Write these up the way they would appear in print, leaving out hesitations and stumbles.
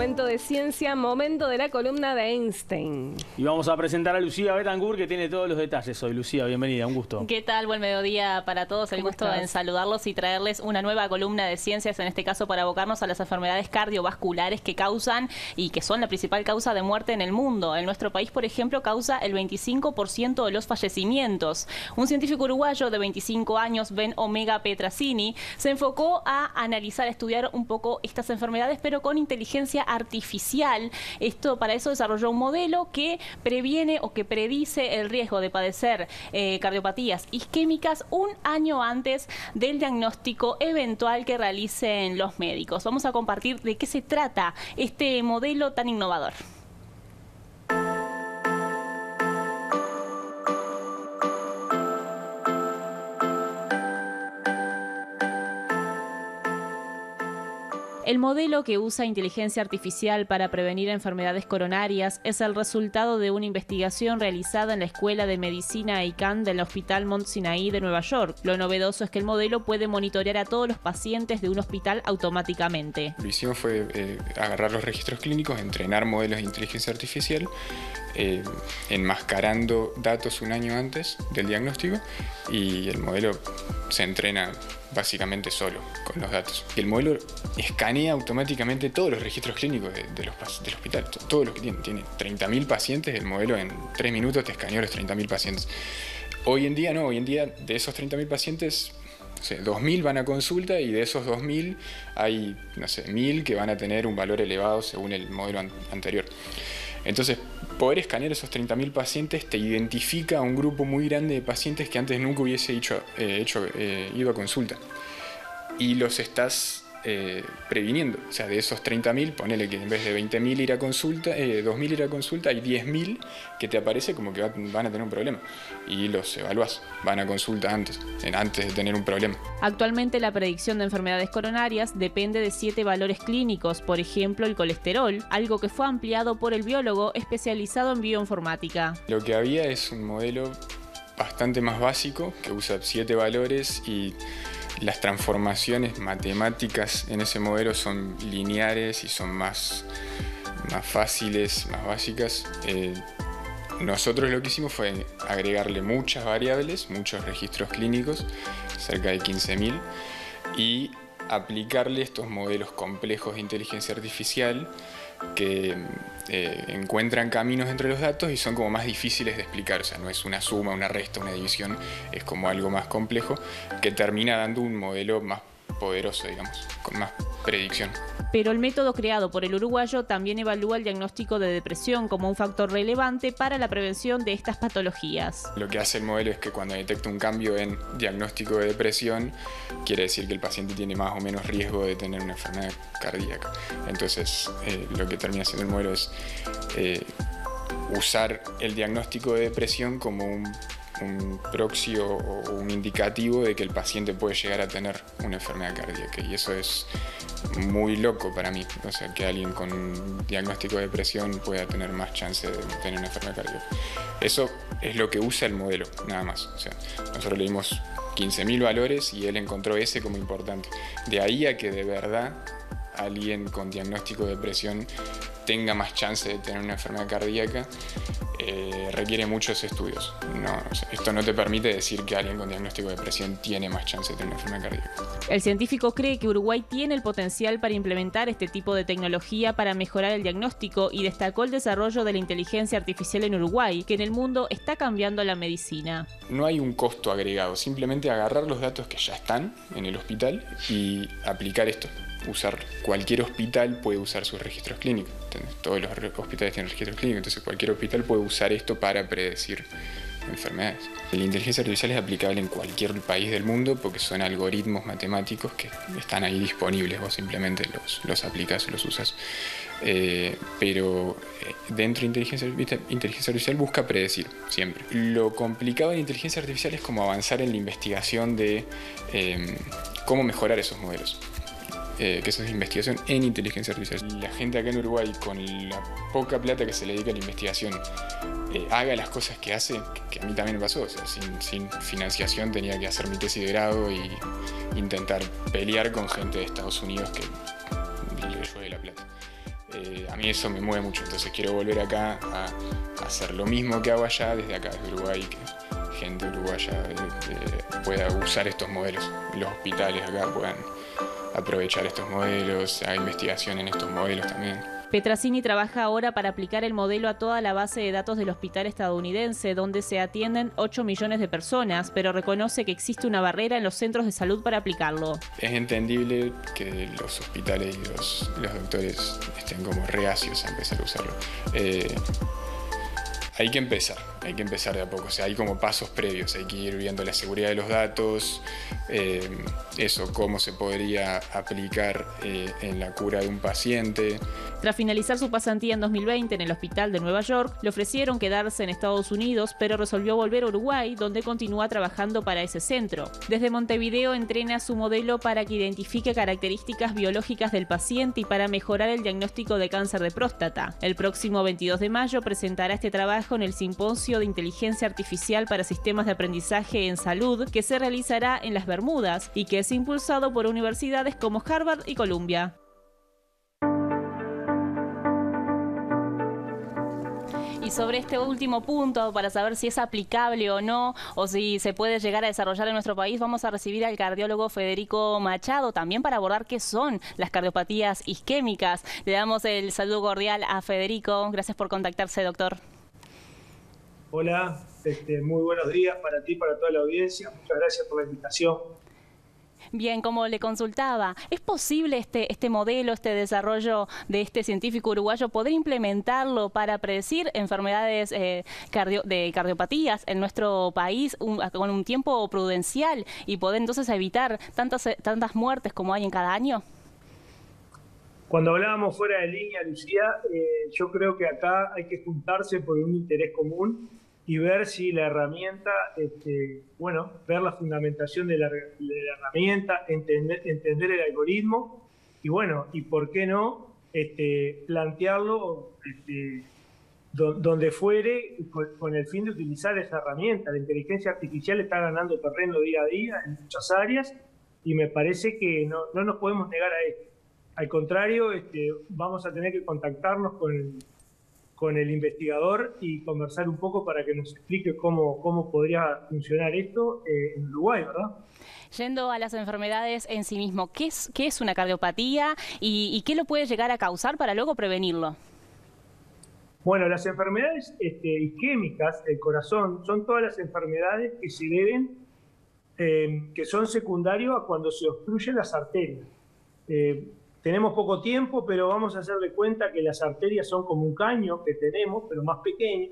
momento de ciencia, momento de la columna de Einstein. Y vamos a presentar a Lucía Betancourt, que tiene todos los detalles hoy. Lucía, bienvenida, un gusto. ¿Qué tal? Buen mediodía para todos. El gusto en saludarlos y traerles una nueva columna de ciencias, en este caso para abocarnos a las enfermedades cardiovasculares que causan y que son la principal causa de muerte en el mundo. En nuestro país, por ejemplo, causa el 25% de los fallecimientos. Un científico uruguayo de 25 años, Ben Omega Petrasini, se enfocó a analizar, a estudiar un poco estas enfermedades, pero con inteligencia artificial. Para eso desarrolló un modelo que previene o que predice el riesgo de padecer cardiopatías isquémicas un año antes del diagnóstico eventual que realicen los médicos. Vamos a compartir de qué se trata este modelo tan innovador. El modelo, que usa inteligencia artificial para prevenir enfermedades coronarias, es el resultado de una investigación realizada en la Escuela de Medicina Icahn del Hospital Mount Sinai de Nueva York. Lo novedoso es que el modelo puede monitorear a todos los pacientes de un hospital automáticamente. Lo que hicimos fue agarrar los registros clínicos, entrenar modelos de inteligencia artificial, enmascarando datos un año antes del diagnóstico, y el modelo se entrena básicamente solo con los datos. Y el modelo escanea automáticamente todos los registros clínicos del hospital, todos los que tiene 30.000 pacientes. El modelo en 3 minutos te escaneó los 30.000 pacientes. Hoy en día no, hoy en día de esos 30.000 pacientes, no sé, 2.000 van a consulta, y de esos 2.000 hay, no sé, 1.000 que van a tener un valor elevado según el modelo anterior. Entonces, poder escanear esos 30.000 pacientes te identifica a un grupo muy grande de pacientes que antes nunca hubiese ido a consulta. Y los estás previniendo. O sea, de esos 30.000, ponele que en vez de 20.000 ir a consulta, 2.000 ir a consulta, hay 10.000 que te aparece como que van a tener un problema. Y los evaluás, van a consulta antes de tener un problema. Actualmente la predicción de enfermedades coronarias depende de 7 valores clínicos, por ejemplo el colesterol, algo que fue ampliado por el biólogo especializado en bioinformática. Lo que había es un modelo bastante más básico que usa 7 valores, y las transformaciones matemáticas en ese modelo son lineares y son más fáciles, más básicas. Nosotros lo que hicimos fue agregarle muchas variables, muchos registros clínicos, cerca de 15.000, y aplicarle estos modelos complejos de inteligencia artificial que encuentran caminos entre los datos y son como más difíciles de explicar. O sea, no es una suma, una resta, una división, es como algo más complejo que termina dando un modelo más poderoso, digamos, con más predicción. Pero el método creado por el uruguayo también evalúa el diagnóstico de depresión como un factor relevante para la prevención de estas patologías. Lo que hace el modelo es que cuando detecta un cambio en diagnóstico de depresión, quiere decir que el paciente tiene más o menos riesgo de tener una enfermedad cardíaca. Entonces, lo que termina haciendo el modelo es usar el diagnóstico de depresión como un proxy o un indicativo de que el paciente puede llegar a tener una enfermedad cardíaca, y eso es muy loco para mí. O sea, que alguien con un diagnóstico de depresión pueda tener más chance de tener una enfermedad cardíaca. Eso es lo que usa el modelo, nada más. O sea, nosotros le dimos 15.000 valores y él encontró ese como importante. De ahí a que de verdad alguien con diagnóstico de depresión tenga más chance de tener una enfermedad cardíaca, requiere muchos estudios. Esto no te permite decir que alguien con diagnóstico de depresión tiene más chance de tener una enfermedad cardíaca. El científico cree que Uruguay tiene el potencial para implementar este tipo de tecnología para mejorar el diagnóstico, y destacó el desarrollo de la inteligencia artificial en Uruguay, que en el mundo está cambiando la medicina. No hay un costo agregado, simplemente agarrar los datos que ya están en el hospital y aplicar esto. Cualquier hospital puede usar sus registros clínicos. Todos los hospitales tienen registros clínicos, entonces cualquier hospital puede usar esto para predecir enfermedades. La inteligencia artificial es aplicable en cualquier país del mundo porque son algoritmos matemáticos que están ahí disponibles. Vos simplemente los aplicás, los usas. Pero dentro de inteligencia artificial busca predecir siempre. Lo complicado de la inteligencia artificial es como avanzar en la investigación de cómo mejorar esos modelos. Que eso es investigación en inteligencia artificial. La gente acá en Uruguay, con la poca plata que se le dedica a la investigación, haga las cosas que hace, que a mí también me pasó. O sea, sin financiación tenía que hacer mi tesis de grado y intentar pelear con gente de Estados Unidos que le llueve la plata. A mí eso me mueve mucho, entonces quiero volver acá a hacer lo mismo que hago allá, desde acá, desde Uruguay, que gente uruguaya pueda usar estos modelos, los hospitales acá puedan aprovechar estos modelos, hay investigación en estos modelos también. Petrasini trabaja ahora para aplicar el modelo a toda la base de datos del hospital estadounidense, donde se atienden 8 millones de personas, pero reconoce que existe una barrera en los centros de salud para aplicarlo. Es entendible que los hospitales y los doctores estén como reacios a empezar a usarlo. Hay que empezar de a poco, o sea, hay como pasos previos, hay que ir viendo la seguridad de los datos, cómo se podría aplicar en la cura de un paciente. Tras finalizar su pasantía en 2020 en el hospital de Nueva York, le ofrecieron quedarse en Estados Unidos, pero resolvió volver a Uruguay, donde continúa trabajando para ese centro. Desde Montevideo entrena su modelo para que identifique características biológicas del paciente y para mejorar el diagnóstico de cáncer de próstata. El próximo 22 de mayo presentará este trabajo en el Simposio de Inteligencia Artificial para Sistemas de Aprendizaje en Salud, que se realizará en las Bermudas y que es impulsado por universidades como Harvard y Columbia. Y sobre este último punto, para saber si es aplicable o no, o si se puede llegar a desarrollar en nuestro país, vamos a recibir al cardiólogo Federico Machado, también para abordar qué son las cardiopatías isquémicas. Le damos el saludo cordial a Federico. Gracias por contactarse, doctor. Hola, muy buenos días para ti y para toda la audiencia. Muchas gracias por la invitación. Bien, como le consultaba, ¿es posible este modelo, este desarrollo de este científico uruguayo, poder implementarlo para predecir enfermedades de cardiopatías en nuestro país con un tiempo prudencial y poder entonces evitar tantas muertes como hay en cada año? Cuando hablábamos fuera de línea, Lucía, yo creo que acá hay que juntarse por un interés común y ver si la herramienta, ver la fundamentación de la herramienta, entender el algoritmo y por qué no plantearlo donde fuere con el fin de utilizar esa herramienta. La inteligencia artificial está ganando terreno día a día en muchas áreas y me parece que no nos podemos negar a esto. Al contrario, vamos a tener que contactarnos con el investigador y conversar un poco para que nos explique cómo podría funcionar esto en Uruguay, ¿verdad? Yendo a las enfermedades en sí mismo, ¿qué es una cardiopatía y qué lo puede llegar a causar para luego prevenirlo? Bueno, las enfermedades isquémicas del corazón son todas las enfermedades que se deben, que son secundarias a cuando se obstruyen las arterias. Tenemos poco tiempo, pero vamos a hacer de cuenta que las arterias son como un caño que tenemos, pero más pequeño,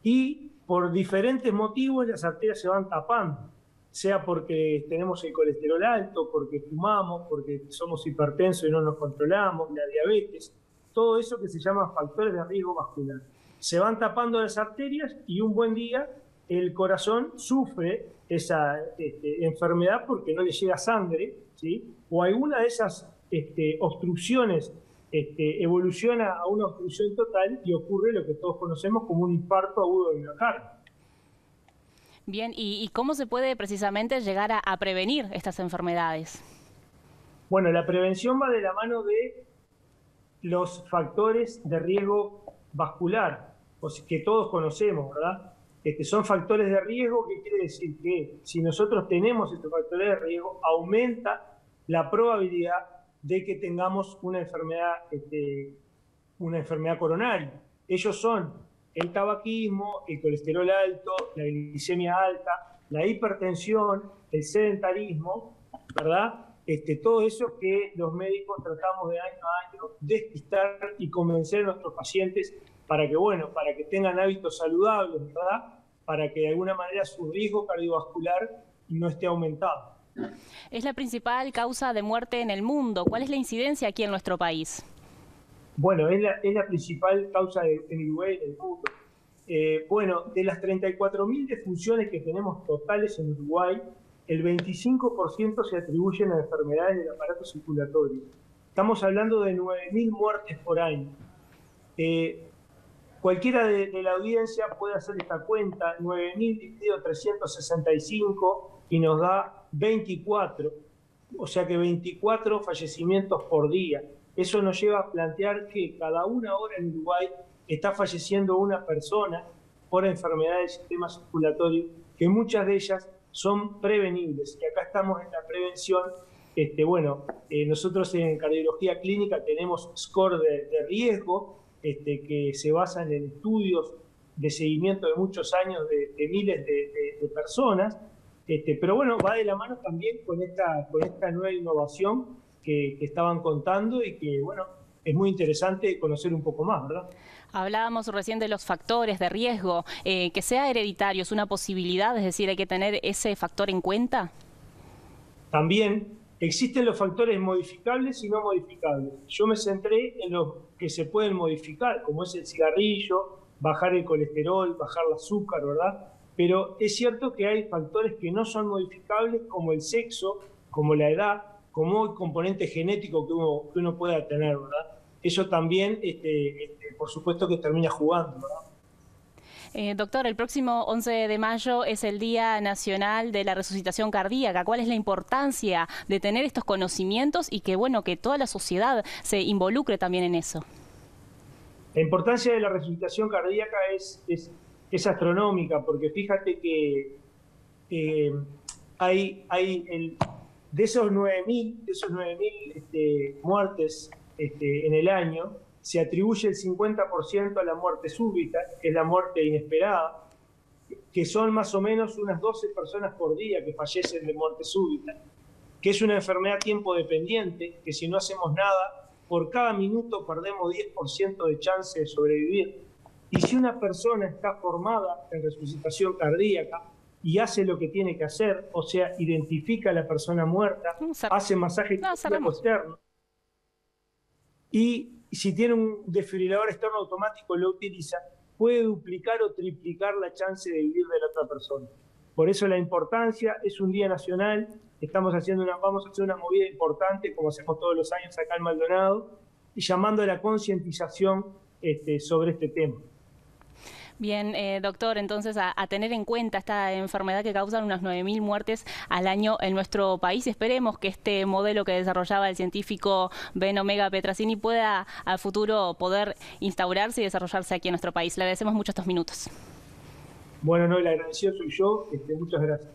y por diferentes motivos las arterias se van tapando, sea porque tenemos el colesterol alto, porque fumamos, porque somos hipertensos y no nos controlamos, la diabetes, todo eso que se llama factores de riesgo vascular. Se van tapando las arterias y un buen día el corazón sufre esa enfermedad porque no le llega sangre, ¿sí? O alguna de esas obstrucciones evoluciona a una obstrucción total y ocurre lo que todos conocemos como un infarto agudo del miocardio. Bien, ¿y cómo se puede precisamente llegar a prevenir estas enfermedades? Bueno, la prevención va de la mano de los factores de riesgo vascular, que todos conocemos, ¿verdad? Son factores de riesgo, que quiere decir que si nosotros tenemos estos factores de riesgo, aumenta la probabilidad de que tengamos una enfermedad coronaria. Ellos son el tabaquismo, el colesterol alto, la glicemia alta, la hipertensión, el sedentarismo, ¿verdad? Todo eso que los médicos tratamos de año a año despistar y convencer a nuestros pacientes para que tengan hábitos saludables, ¿verdad? Para que de alguna manera su riesgo cardiovascular no esté aumentado. Es la principal causa de muerte en el mundo. ¿Cuál es la incidencia aquí en nuestro país? Bueno, es la principal causa en Uruguay en el mundo. De las 34.000 defunciones que tenemos totales en Uruguay, el 25% se atribuyen a enfermedades del aparato circulatorio. Estamos hablando de 9.000 muertes por año. Cualquiera de la audiencia puede hacer esta cuenta, 9.000 dividido 365 y nos da 24, o sea que 24 fallecimientos por día. eso nos lleva a plantear que cada una hora en Uruguay está falleciendo una persona por enfermedades del sistema circulatorio, que muchas de ellas son prevenibles, y acá estamos en la prevención. Nosotros en cardiología clínica tenemos score de riesgo, que se basan en estudios de seguimiento de muchos años de miles de personas, pero bueno, va de la mano también con esta nueva innovación que estaban contando y que, bueno, es muy interesante conocer un poco más, ¿verdad? Hablábamos recién de los factores de riesgo. Que sea hereditario es una posibilidad, es decir, hay que tener ese factor en cuenta. También existen los factores modificables y no modificables. Yo me centré en los que se pueden modificar, como es el cigarrillo, bajar el colesterol, bajar el azúcar, ¿verdad? Pero es cierto que hay factores que no son modificables, como el sexo, como la edad, como el componente genético que uno pueda tener, ¿verdad? Eso también, por supuesto, que termina jugando, ¿verdad? Doctor, el próximo 11 de mayo es el Día Nacional de la Resucitación Cardíaca. ¿Cuál es la importancia de tener estos conocimientos y que, bueno, que toda la sociedad se involucre también en eso? La importancia de la resucitación cardíaca es astronómica, porque fíjate que de esos 9.000 muertes en el año, se atribuye el 50% a la muerte súbita, que es la muerte inesperada, que son más o menos unas 12 personas por día que fallecen de muerte súbita, que es una enfermedad tiempo dependiente, que si no hacemos nada, por cada minuto perdemos 10% de chance de sobrevivir. Y si una persona está formada en resucitación cardíaca y hace lo que tiene que hacer, o sea, identifica a la persona muerta, hace masaje cardíaco externo, y si tiene un desfibrilador externo automático, lo utiliza, puede duplicar o triplicar la chance de vivir de la otra persona. Por eso la importancia, es un día nacional, vamos a hacer una movida importante, como hacemos todos los años acá en Maldonado, y llamando a la concientización sobre este tema. Bien, doctor, entonces a tener en cuenta esta enfermedad que causa unas 9.000 muertes al año en nuestro país. Esperemos que este modelo que desarrollaba el científico Ben Omega Petrasini pueda al futuro poder instaurarse y desarrollarse aquí en nuestro país. Le agradecemos mucho estos minutos. Bueno, no, el agradecido soy yo. Muchas gracias.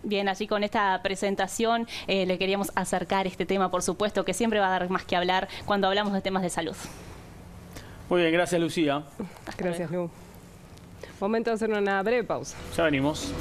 Bien, así con esta presentación le queríamos acercar este tema, por supuesto, que siempre va a dar más que hablar cuando hablamos de temas de salud. Muy bien, gracias Lucía. Gracias, Lu. Momento de hacer una breve pausa. Ya venimos.